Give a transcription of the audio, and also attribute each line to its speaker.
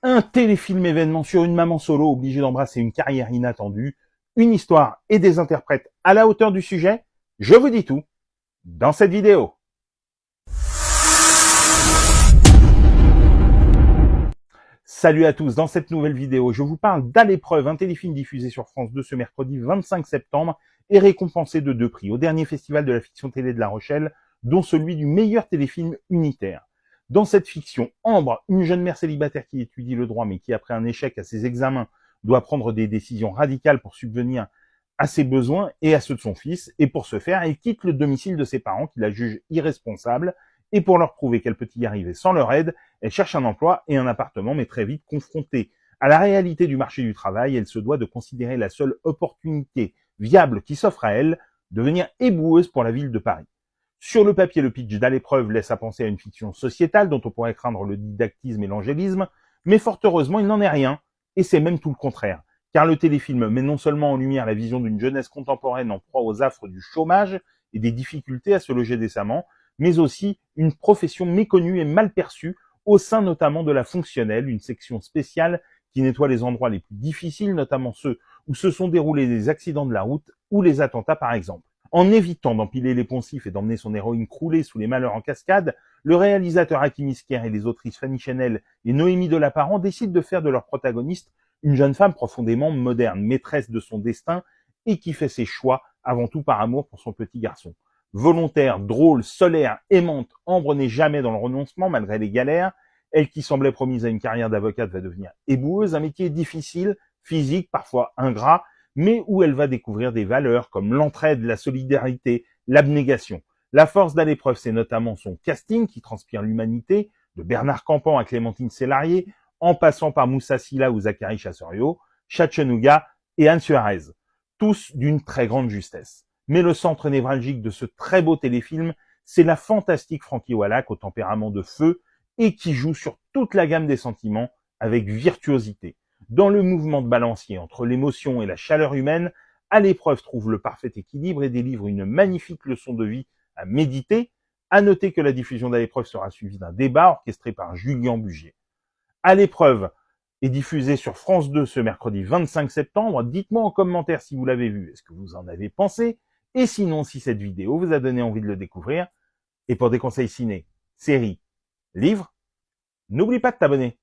Speaker 1: Un téléfilm événement sur une maman solo obligée d'embrasser une carrière inattendue, une histoire et des interprètes à la hauteur du sujet. Je vous dis tout dans cette vidéo. Salut à tous, dans cette nouvelle vidéo, je vous parle d'À l'épreuve, un téléfilm diffusé sur France 2 ce mercredi 25 septembre et récompensé de 2 prix au dernier festival de la fiction télé de La Rochelle, dont celui du meilleur téléfilm unitaire. Dans cette fiction, Ambre, une jeune mère célibataire qui étudie le droit mais qui, après un échec à ses examens, doit prendre des décisions radicales pour subvenir à ses besoins et à ceux de son fils, et pour ce faire, elle quitte le domicile de ses parents qui la jugent irresponsable, et pour leur prouver qu'elle peut y arriver sans leur aide, elle cherche un emploi et un appartement, mais très vite confrontée à la réalité du marché du travail, elle se doit de considérer la seule opportunité viable qui s'offre à elle, devenir éboueuse pour la ville de Paris. Sur le papier, le pitch d'À l'épreuve laisse à penser à une fiction sociétale dont on pourrait craindre le didactisme et l'angélisme, mais fort heureusement, il n'en est rien, et c'est même tout le contraire. Car le téléfilm met non seulement en lumière la vision d'une jeunesse contemporaine en proie aux affres du chômage et des difficultés à se loger décemment, mais aussi une profession méconnue et mal perçue au sein notamment de la fonctionnelle, une section spéciale qui nettoie les endroits les plus difficiles, notamment ceux où se sont déroulés des accidents de la route ou les attentats par exemple. En évitant d'empiler les poncifs et d'emmener son héroïne crouler sous les malheurs en cascade, le réalisateur Hakim Isker et les autrices Fanny Chanel et Noémie Delaparent décident de faire de leur protagoniste une jeune femme profondément moderne, maîtresse de son destin et qui fait ses choix avant tout par amour pour son petit garçon. Volontaire, drôle, solaire, aimante, Ambre n'est jamais dans le renoncement malgré les galères. Elle qui semblait promise à une carrière d'avocate va devenir éboueuse, un métier difficile, physique, parfois ingrat, mais où elle va découvrir des valeurs comme l'entraide, la solidarité, l'abnégation. La force d'À l'épreuve, c'est notamment son casting qui transpire l'humanité, de Bernard Campan à Clémentine Sélarié, en passant par Moussa Sylla ou Zachary Chasserio, Chatchenouga et Anne Suarez. Tous d'une très grande justesse. Mais le centre névralgique de ce très beau téléfilm, c'est la fantastique Frankie Wallach au tempérament de feu et qui joue sur toute la gamme des sentiments avec virtuosité. Dans le mouvement de balancier entre l'émotion et la chaleur humaine, À l'épreuve trouve le parfait équilibre et délivre une magnifique leçon de vie à méditer. À noter que la diffusion d'À l'épreuve sera suivie d'un débat orchestré par Julien Bugier. À l'épreuve est diffusé sur France 2 ce mercredi 25 septembre. Dites-moi en commentaire si vous l'avez vu, est-ce que vous en avez pensé? Et sinon, si cette vidéo vous a donné envie de le découvrir. Et pour des conseils ciné, séries, livres, n'oublie pas de t'abonner.